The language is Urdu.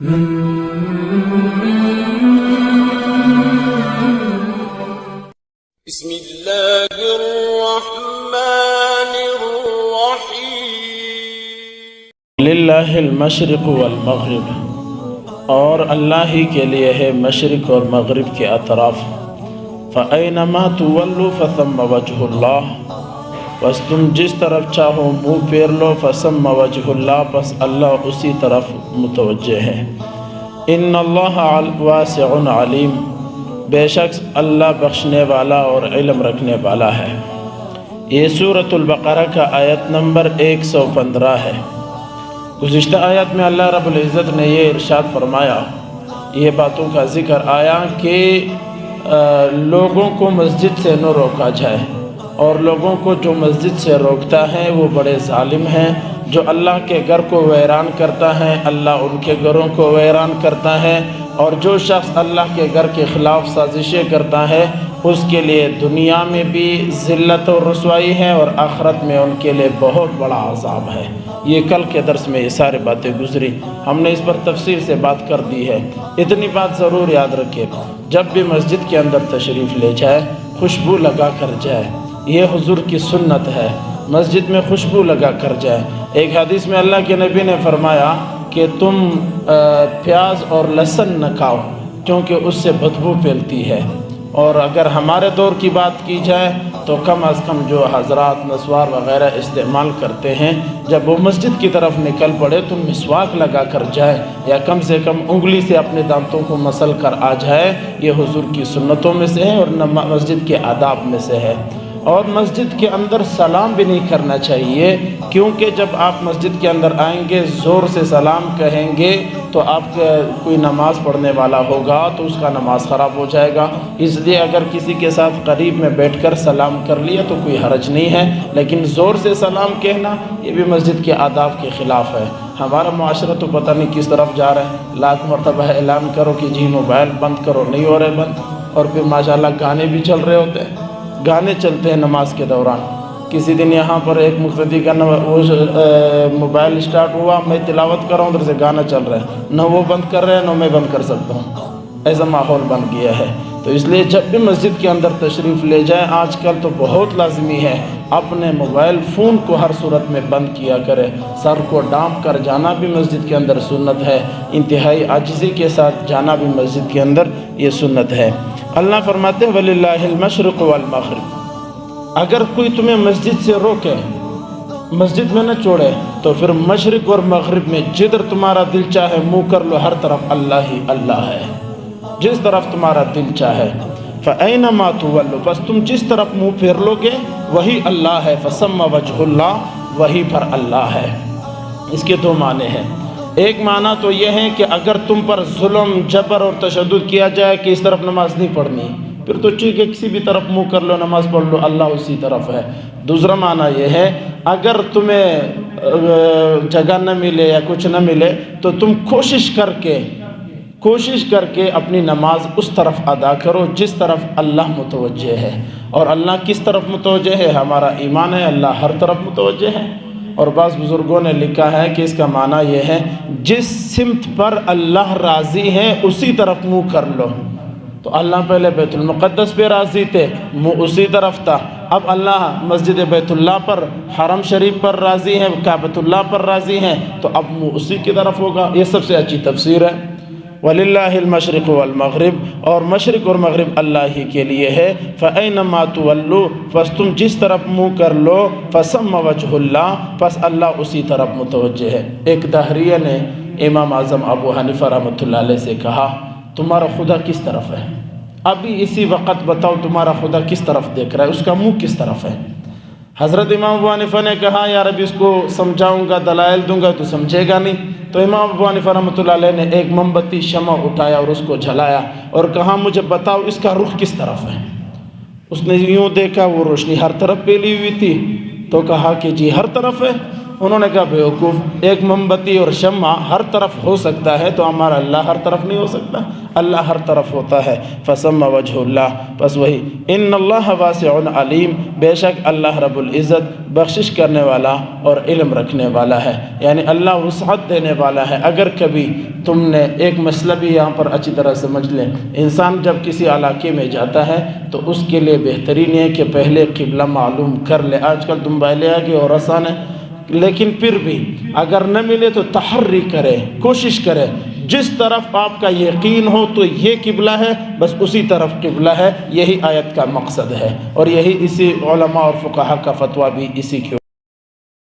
بسم اللہ الرحمن الرحیم للہ المشرق والمغرب، اور اللہ ہی کے لیے ہے مشرق اور مغرب کے اطراف۔ فَأَيْنَمَا تُوَلُّوا فَثَمَّ وَجْهُ اللَّهِ، بس تم جس طرف چاہو منہ پھیر لو، فَثَمَّ وَجْهُ اللَّهِ، بس اللہ اسی طرف متوجہ ہے۔ ان اللہ واسع علیم، بے شک اللہ بخشنے والا اور علم رکھنے والا ہے۔ یہ سورۃالبقرہ کا آیت نمبر 115 ہے۔ گزشتہ آیت میں اللہ رب العزت نے یہ ارشاد فرمایا، یہ باتوں کا ذکر آیا کہ لوگوں کو مسجد سے نہ روکا جائے، اور لوگوں کو جو مسجد سے روکتا ہے وہ بڑے ظالم ہیں۔ جو اللہ کے گھر کو ویران کرتا ہے، اللہ ان کے گھروں کو ویران کرتا ہے، اور جو شخص اللہ کے گھر کے خلاف سازشیں کرتا ہے اس کے لیے دنیا میں بھی ذلت اور رسوائی ہے، اور آخرت میں ان کے لیے بہت بڑا عذاب ہے۔ یہ کل کے درس میں یہ سارے باتیں گزری، ہم نے اس پر تفصیل سے بات کر دی ہے۔ اتنی بات ضرور یاد رکھے، جب بھی مسجد کے اندر تشریف لے جائے خوشبو لگا کر جائے، یہ حضور کی سنت ہے، مسجد میں خوشبو لگا کر جائے۔ ایک حدیث میں اللہ کے نبی نے فرمایا کہ تم پیاز اور لہسن نہ کھاؤ کیونکہ اس سے بدبو پھیلتی ہے۔ اور اگر ہمارے دور کی بات کی جائے تو کم از کم جو حضرات نسوار وغیرہ استعمال کرتے ہیں، جب وہ مسجد کی طرف نکل پڑے تو مسواک لگا کر جائے، یا کم سے کم انگلی سے اپنے دانتوں کو مسل کر آ جائے۔ یہ حضور کی سنتوں میں سے ہے اور مسجد کے آداب میں سے ہے۔ اور مسجد کے اندر سلام بھی نہیں کرنا چاہیے، کیونکہ جب آپ مسجد کے اندر آئیں گے زور سے سلام کہیں گے تو آپ کوئی نماز پڑھنے والا ہوگا تو اس کا نماز خراب ہو جائے گا۔ اس لیے اگر کسی کے ساتھ قریب میں بیٹھ کر سلام کر لیا تو کوئی حرج نہیں ہے، لیکن زور سے سلام کہنا یہ بھی مسجد کے آداب کے خلاف ہے۔ ہمارا معاشرہ تو پتہ نہیں کس طرف جا رہا ہے، لاکھ مرتبہ اعلان کرو کہ جی موبائل بند کرو، نہیں ہو رہے بند، اور پھر ماشاءاللہ گانے بھی چل رہے ہوتے ہیں، گانے چلتے ہیں نماز کے دوران۔ کسی دن یہاں پر ایک مقتدی کا موبائل اسٹارٹ ہوا، میں تلاوت کر رہا ہوں، ادھر سے گانا چل رہا ہے، نہ وہ بند کر رہے ہیں نہ میں بند کر سکتا ہوں، ایسا ماحول بن گیا ہے۔ تو اس لیے جب بھی مسجد کے اندر تشریف لے جائیں، آج کل تو بہت لازمی ہے اپنے موبائل فون کو ہر صورت میں بند کیا کرے۔ سر کو ڈانپ کر جانا بھی مسجد کے اندر سنت ہے، انتہائی عاجزی کے ساتھ جانا بھی مسجد کے اندر یہ سنت ہے۔ اللہ فرماتے ہیں وَلِلَّهِ الْمَشْرِقُ وَالْمَغْرِبُ، اگر کوئی تمہیں مسجد سے روکے، مسجد میں نہ چھوڑے، تو پھر مشرق اور مغرب میں جدھر تمہارا دل چاہے منہ کر لو، ہر طرف اللہ ہی اللہ ہے، جس طرف تمہارا دل چاہے۔ فَأَيْنَمَا تُوَلُّوا، بس تم جس طرف منہ پھیر لو گے وہی اللہ ہے۔ فَثَمَّ وَجْهُ اللَّهِ، وہی پر اللہ ہے۔ اس کے دو معنی ہیں۔ ایک معنی تو یہ ہے کہ اگر تم پر ظلم جبر اور تشدد کیا جائے کہ اس طرف نماز نہیں پڑھنی، پھر تو ٹھیک ہے کسی بھی طرف منہ کر لو، نماز پڑھ لو، اللہ اسی طرف ہے۔ دوسرا معنی یہ ہے اگر تمہیں جگہ نہ ملے یا کچھ نہ ملے تو تم کوشش کر کے اپنی نماز اس طرف ادا کرو جس طرف اللہ متوجہ ہے۔ اور اللہ کس طرف متوجہ ہے؟ ہمارا ایمان ہے اللہ ہر طرف متوجہ ہے۔ اور بعض بزرگوں نے لکھا ہے کہ اس کا معنی یہ ہے جس سمت پر اللہ راضی ہے اسی طرف منہ کر لو۔ تو اللہ پہلے بیت المقدس پہ راضی تھے، منہ اسی طرف تھا، اب اللہ مسجد بیت اللہ پر، حرم شریف پر راضی ہیں، کعبۃ اللہ پر راضی ہیں، تو اب منہ اسی کی طرف ہوگا۔ یہ سب سے اچھی تفسیر ہے۔ وَلِلَّهِ الْمَشْرِقُ وَالْمَغْرِبُ، اور مشرق اور مغرب اللہ ہی کے لیے ہے۔ فَأَيْنَمَا تُوَلُّوا، پس تم جس طرف منہ کر لو، فَثَمَّ وَجْهُ اللَّهِ، پس اللہ اسی طرف متوجہ ہے۔ ایک دہریہ نے امام اعظم ابو حنیفہ رحمۃ اللہ علیہ سے کہا تمہارا خدا کس طرف ہے؟ ابھی اسی وقت بتاؤ تمہارا خدا کس طرف دیکھ رہا ہے، اس کا منہ کس طرف ہے؟ حضرت امام ابو حنیفہ نے کہا یار اب اس کو سمجھاؤں گا، دلائل دوں گا تو سمجھے گا نہیں۔ تو امام ابو حنیفہ رحمۃ اللہ علیہ نے ایک موم بتی شمع اٹھایا اور اس کو جلایا اور کہا مجھے بتاؤ اس کا رخ کس طرف ہے؟ اس نے یوں دیکھا، وہ روشنی ہر طرف پھیلی ہوئی تھی، تو کہا کہ جی ہر طرف ہے۔ انہوں نے کہا بیوقوف، ایک موم بتی اور شمع ہر طرف ہو سکتا ہے تو ہمارا اللہ ہر طرف نہیں ہو سکتا؟ اللہ ہر طرف ہوتا ہے۔ فسمى وجہ اللہ، پس وہی ان اللہ واسع علیم، بے شک اللہ رب العزت بخشش کرنے والا اور علم رکھنے والا ہے، یعنی اللہ وسعت دینے والا ہے۔ اگر کبھی تم نے ایک مسئلہ بھی یہاں پر اچھی طرح سمجھ لیں، انسان جب کسی علاقے میں جاتا ہے تو اس کے لیے بہترین ہے کہ پہلے قبلہ معلوم کر لے۔ آج کل تو موبائل آ گئے اور آسان ہے، لیکن پھر بھی اگر نہ ملے تو تحری کرے، کوشش کرے، جس طرف آپ کا یقین ہو تو یہ قبلہ ہے، بس اسی طرف قبلہ ہے۔ یہی آیت کا مقصد ہے، اور یہی اسی علماء اور فقہا کا فتویٰ بھی اسی کے